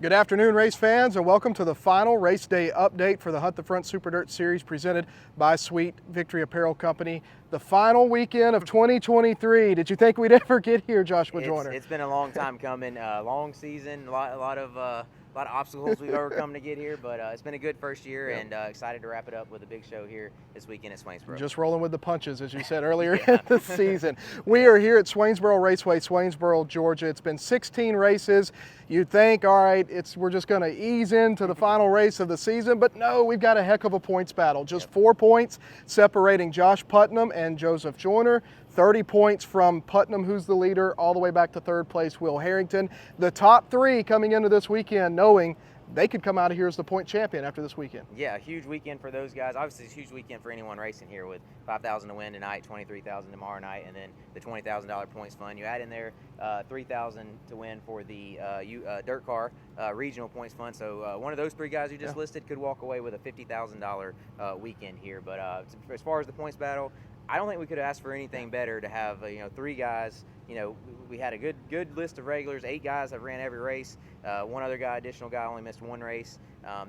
Good afternoon, race fans, and welcome to the final race day update for the Hunt the Front Super Dirt Series presented by Sweet Victory Apparel Company. The final weekend of 2023. Did you think we'd ever get here, Joshua Joyner? It's been a long time coming. Long season, a lot of obstacles we've overcome to get here, but it's been a good first year, and excited to wrap it up with a big show here this weekend at Swainsboro. Just rolling with the punches, as you said earlier in the season. We are here at Swainsboro Raceway, Swainsboro, Georgia. It's been 16 races. You'd think, all right, we're just going to ease into the final race of the season, but no, we've got a heck of a points battle. Just 4 points separating Josh Putnam and Joseph Joyner. 30 points from Putnam, who's the leader, all the way back to third place, Will Harrington. The top 3 coming into this weekend knowing they could come out of here as the point champion after this weekend. Yeah, a huge weekend for those guys. Obviously, it's a huge weekend for anyone racing here with $5,000 to win tonight, $23,000 tomorrow night, and then the $20,000 points fund. You add in there $3,000 to win for the dirt car regional points fund. So one of those 3 guys you just listed could walk away with a $50,000 weekend here. But as far as the points battle, I don't think we could have asked for anything better to have 3 guys. We had a good list of regulars. 8 guys have ran every race. One other additional guy only missed 1 race.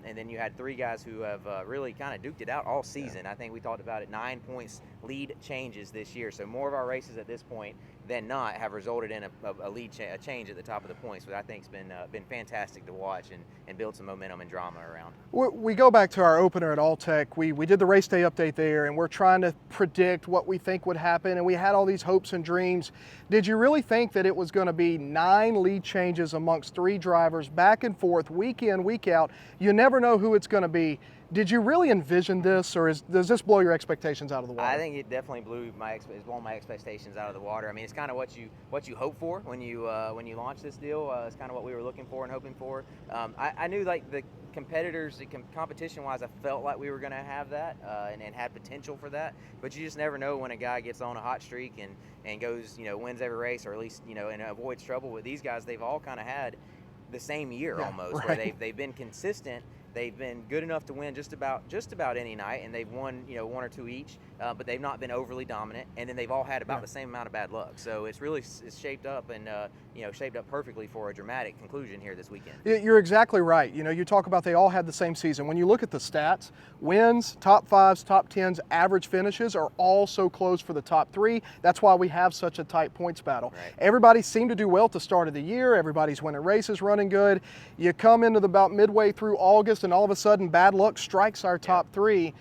And then you had 3 guys who have really kind of duked it out all season. I think we talked about it, 9 points lead changes this year. So more of our races at this point than not have resulted in a change at the top of the points, which I think has been fantastic to watch and build some momentum and drama around. We go back to our opener at Alltech. We did the race day update there, and we're trying to predict what we think would happen, and we had all these hopes and dreams. Did you really think that it was going to be 9 lead changes amongst 3 drivers back and forth, week in, week out? You never know who it's going to be. Did you really envision this, or does this blow your expectations out of the water? I think it definitely blew my expectations out of the water. I mean, it's kind of what you hope for when you launch this deal. It's kind of what we were looking for and hoping for. I knew, like, the competitors, competition-wise, I felt like we were going to have that and had potential for that. But you just never know when a guy gets on a hot streak and goes, wins every race, or at least, and avoids trouble. With these guys, they've all kind of had the same year almost, where they've been consistent. They've been good enough to win just about any night, and they've won 1 or 2 each, but they've not been overly dominant. And then they've all had about the same amount of bad luck. So it's really shaped up and shaped up perfectly for a dramatic conclusion here this weekend. You're exactly right. You talk about they all had the same season. When you look at the stats, wins, top 5s, top 10s, average finishes are all so close for the top 3. That's why we have such a tight points battle. Right. Everybody seemed to do well at the start of the year. Everybody's winning races, running good. You come into about midway through August, and all of a sudden bad luck strikes our top 3.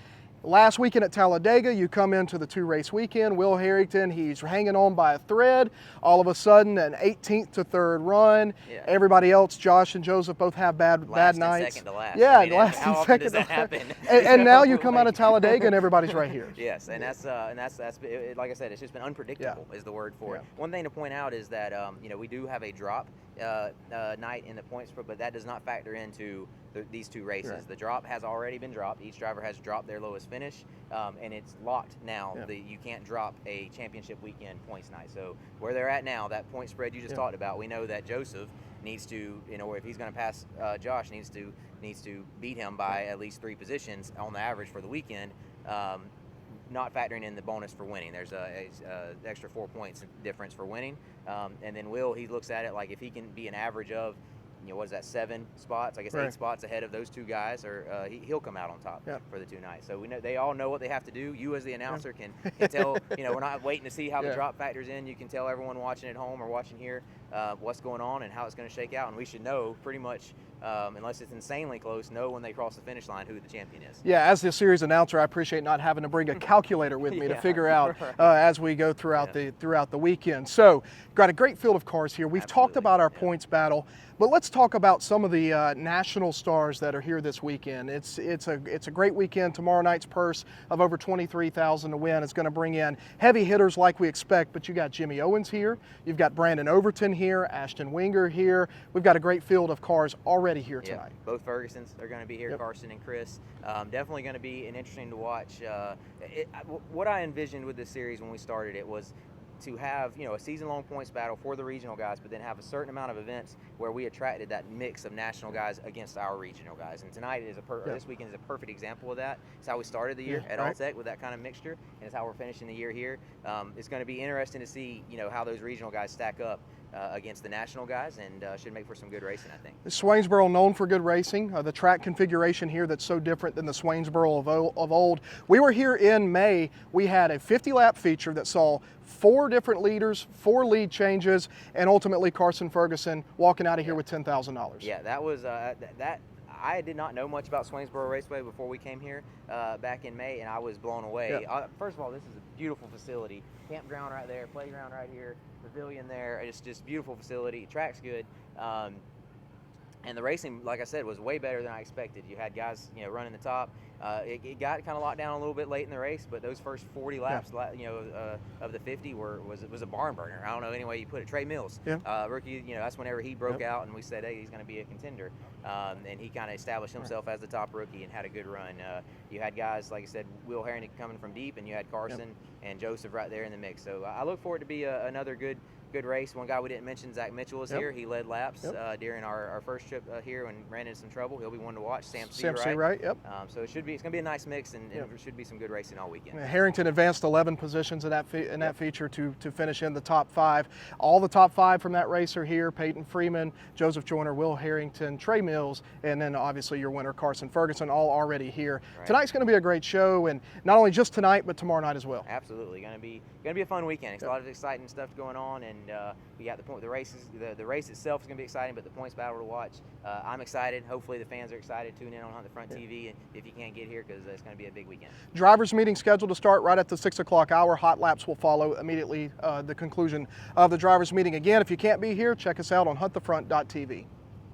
Last weekend at Talladega, you come into the 2-race weekend. Will Harrington, he's hanging on by a thread. All of a sudden, an 18th to 3rd run. Yeah. Everybody else, Josh and Joseph, both have bad nights. Second to last. Yeah, I mean, last how and often second does that to happen? And now you come out of Talladega and everybody's right here. Yes, and that's like I said, it's just been unpredictable is the word for it. One thing to point out is that we do have a drop night in the points, but that does not factor into these 2 races. Right. The drop has already been dropped. Each driver has dropped their lowest finish, and it's locked now. Yeah. You can't drop a championship weekend points night. So where they're at now, that point spread you just talked about, we know that Joseph needs to, if he's going to pass Josh, needs to beat him by at least 3 positions on the average for the weekend. Not factoring in the bonus for winning. There's a extra 4 points difference for winning. And then Will, he looks at it like if he can be an average of, what is that, 7 spots? I guess 8 spots ahead of those 2 guys, or he'll come out on top for the 2 nights. So we know they all know what they have to do. You as the announcer can tell. We're not waiting to see how the drop factors in. You can tell everyone watching at home or watching here what's going on and how it's going to shake out. And we should know pretty much, unless it's insanely close, know when they cross the finish line who the champion is. Yeah, as the series announcer, I appreciate not having to bring a calculator with me to figure out as we go throughout the weekend. So, got a great field of cars here. We've talked about our points battle, but let's talk about some of the national stars that are here this weekend. It's a great weekend. Tomorrow night's purse of over $23,000 to win is going to bring in heavy hitters like we expect. But you got Jimmy Owens here, you've got Brandon Overton here, Ashton Winger here. We've got a great field of cars already here tonight. Both Fergusons are going to be here, Carson and Chris. Definitely going to be interesting to watch. What I envisioned with this series when we started it was to have a season-long points battle for the regional guys, but then have a certain amount of events where we attracted that mix of national guys against our regional guys. And tonight is this weekend is a perfect example of that. It's how we started the year at Alltech with that kind of mixture, and it's how we're finishing the year here. It's going to be interesting to see how those regional guys stack up against the national guys, and should make for some good racing, I think. Swainsboro known for good racing. The track configuration here that's so different than the Swainsboro of old. We were here in May. We had a 50-lap feature that saw 4 different leaders, 4 lead changes, and ultimately Carson Ferguson walking out of here with $10,000. Yeah, that was that. I did not know much about Swainsboro Raceway before we came here back in May, and I was blown away. Yep. First of all, this is a beautiful facility. Campground right there, playground right here, pavilion there. It's just beautiful facility. Track's good. And the racing, like I said, was way better than I expected. You had guys, running the top. It got kind of locked down a little bit late in the race, but those first 40 laps, of the 50 was a barn burner. I don't know any way you put it. Trey Mills, rookie, that's whenever he broke out, and we said, hey, he's going to be a contender. And he kind of established himself as the top rookie and had a good run. You had guys, like I said, Will Harrington coming from deep, and you had Carson and Joseph right there in the mix. So I look forward to be another good race. One guy we didn't mention, Zach Mitchell, is here. He led laps during our first trip here and ran into some trouble. He'll be one to watch. Sam C. Wright. Yep. So it's going to be a nice mix, and there should be some good racing all weekend. Harrington advanced 11 positions in that feature to finish in the top 5. All the top 5 from that race are here: Peyton Freeman, Joseph Joyner, Will Harrington, Trey Mills, and then obviously your winner Carson Ferguson, all already here. Right. Tonight's going to be a great show, and not only just tonight but tomorrow night as well. Absolutely, going to be a fun weekend. It's a lot of exciting stuff going on, and we got the races. The race itself is going to be exciting, but the points battle to watch. I'm excited. Hopefully the fans are excited. Tune in on Hunt the Front TV, and if you can't get here, because it's going to be a big weekend. Drivers meeting scheduled to start right at the 6 o'clock hour. Hot laps will follow immediately the conclusion of the drivers meeting. Again, if you can't be here, check us out on huntthefront.tv.